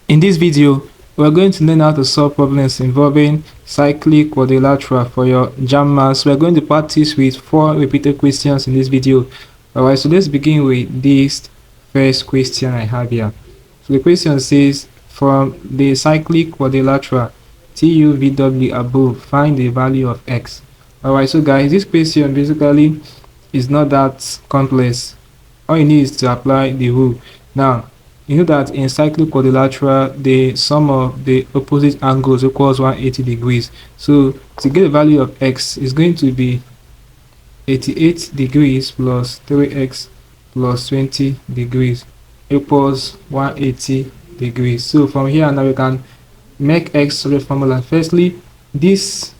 In this video, we're going to learn how to solve problems involving cyclic quadrilateral for your JAMB Maths. We're going to practice with 4 repeated questions in this video. Alright, so let's begin with this first question I have here. So the question says, from the cyclic quadrilateral TUVW above, find the value of x. Alright, so guys, this question basically is not that complex. All you need is to apply the rule. Now, you know that in cyclic quadrilateral, the sum of the opposite angles equals 180 degrees. So to get the value of x is going to be 88 degrees plus 3x plus 20 degrees equals 180 degrees. So from here now we can make x solve formula. Firstly, this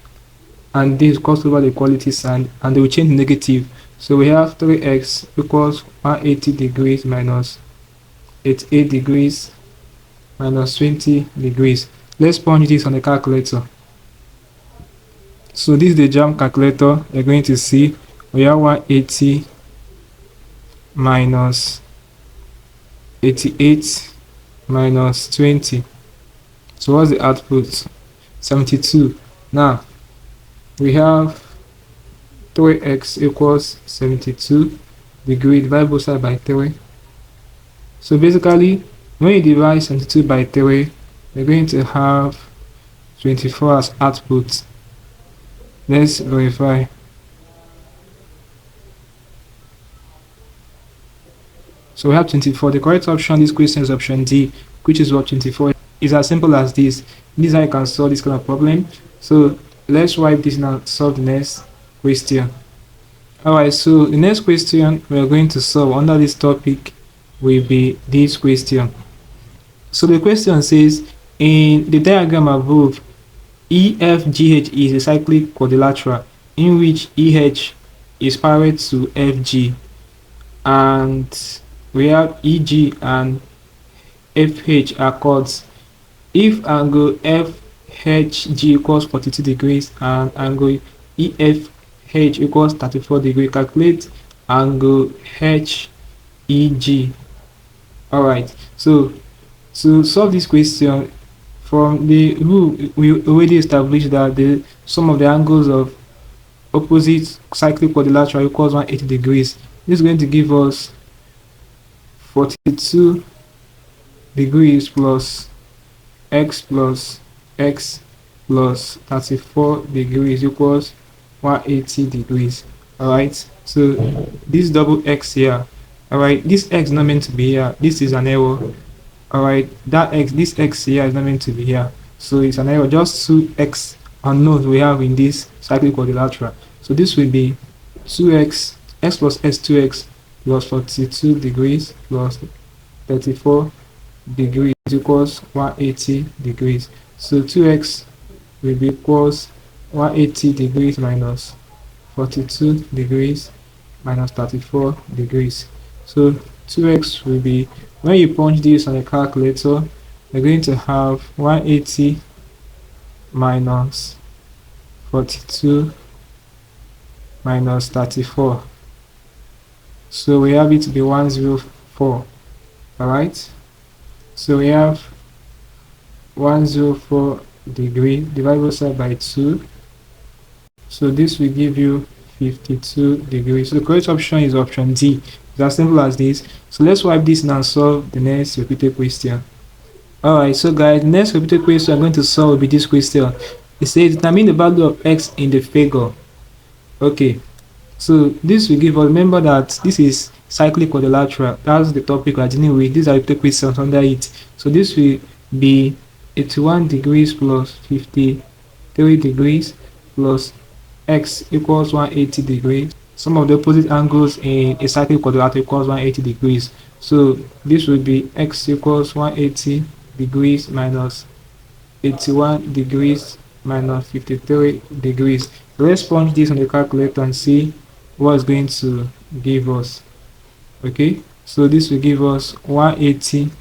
and this cross over the equality sign and they will change negative. So we have 3x equals 180 degrees minus 88 degrees minus 20 degrees. Let's punch this on the calculator. So this is the JAMB calculator. You're going to see we have 180 minus 88 minus 20. So what's the output? 72. Now we have 3x equals 72 degrees, divide both sides by 3. So basically, when you divide 72 by 3, you're going to have 24 as output. Let's verify. So we have 24. The correct option in this question is option D, which is what 24 is. As simple as this. This is how you can solve this kind of problem. So let's wipe this now, solve the next question. Alright, so the next question we are going to solve under this topic will be this question. So the question says, in the diagram above, EFGH is a cyclic quadrilateral in which EH is parallel to FG, and we have EG and FH are chords. If angle FHG equals 42 degrees and angle EFH equals 34 degrees, calculate angle HEG. Alright, so to solve this question, from the rule we already established that the sum of the angles of opposite cyclic quadrilateral equals 180 degrees. This is going to give us 42 degrees plus x plus 34 degrees equals 180 degrees. Alright, so this double x here. Alright, this x is not meant to be here. This is an error. Alright, this x here is not meant to be here. So it's an error. Just 2x unknowns we have in this cyclic quadrilateral. So this will be 2x, x plus s 2x plus 42 degrees plus 34 degrees equals 180 degrees. So 2x will be equals 180 degrees minus 42 degrees minus 34 degrees. So 2x will be, when you punch this on a calculator, you're going to have 180 minus 42 minus 34. So we have it to be 104. Alright, so we have 104 degree divided both sides by 2. So this will give you 52 degrees. So the correct option is option D. It's as simple as this. So let's wipe this now and solve the next repeated question. Alright, so guys, the next repeated question I'm going to solve will be this question. It says determine the value of x in the figure. Okay, so this will give us, remember that this is cyclic quadrilateral. That's the topic we are dealing with. These are repeated questions under it. So this will be 81 degrees plus 53 degrees plus x equals 180 degrees. Sum of the opposite angles in a cyclic quadrilateral equals 180 degrees. So this will be x equals 180 degrees minus 81 degrees minus 53 degrees. So let's punch this on the calculator and see what it's going to give us. Okay, so this will give us 180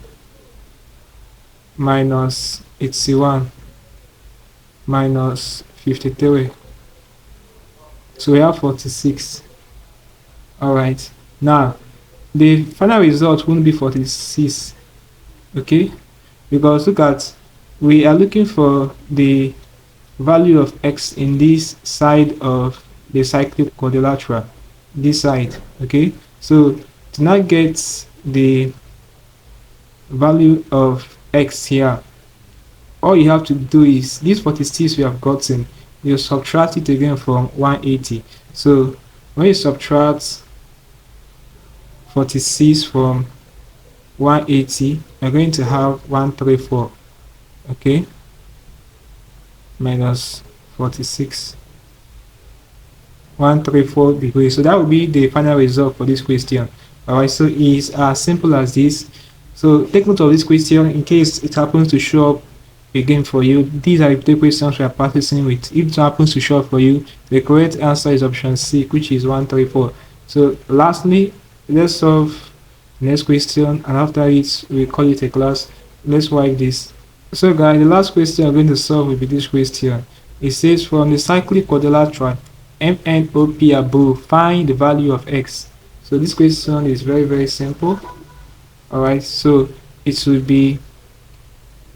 minus 81 minus 53. So we have 46. Alright, now the final result won't be 46. Okay, because look at, we are looking for the value of x in this side of the cyclic quadrilateral, this side. Okay, so to now get the value of x here, all you have to do is this 46 we have gotten, you subtract it again from 180. So when you subtract 46 from 180, you're going to have 134, okay, minus 46, 134 degrees. So that will be the final result for this question. Alright, so it's as simple as this. So take note of this question in case it happens to show up again for you. These are the questions we are practicing with. If it happens to show up for you, the correct answer is option C, which is 134. So lastly, let's solve the next question, and after it we call it a class. Let's wipe this. So guys, the last question I'm going to solve will be this question. It says from the cyclic quadrilateral MNOP above, find the value of x. So this question is very simple. Alright, so it will be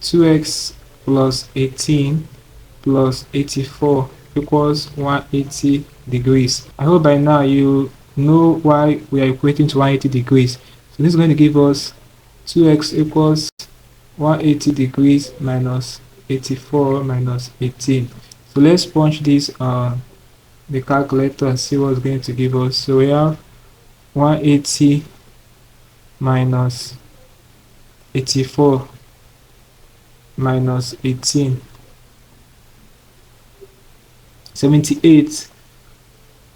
2x plus 18 plus 84 equals 180 degrees. I hope by now you know why we are equating to 180 degrees. So this is going to give us 2x equals 180 degrees minus 84 minus 18. So let's punch this on the calculator and see what's going to give us. So we have 180 minus 84 minus 18, 78.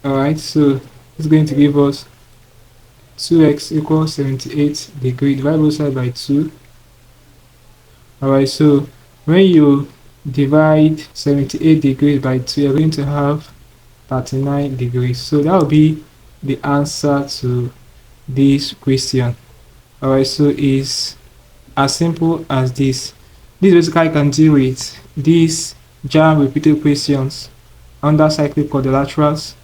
Alright, so it's going to give us 2x equals 78 degrees. Divide both sides by 2. Alright, so when you divide 78 degrees by 2, you're going to have 39 degrees. So that will be the answer to this question. Alright, so it's as simple as this. This basically can deal with these JAMB repeated questions under cyclic quadrilaterals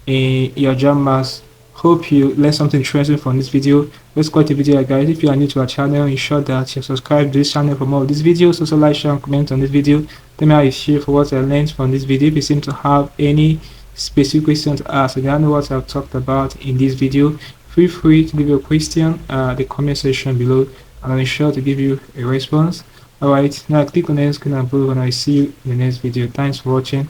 in your JAMB Maths. Hope you learned something interesting from this video. Let's call it a video, guys. If you are new to our channel, ensure that you subscribe to this channel for more of these videos. Also like, share, and comment on this video. Tell me how you feel for what I learned from this video. If you seem to have any specific questions to ask, and you know what I've talked about in this video, feel free to leave your question in the comment section below, and I'll ensure to give you a response. Alright, now click on the screen above, and I see you in the next video. Thanks for watching.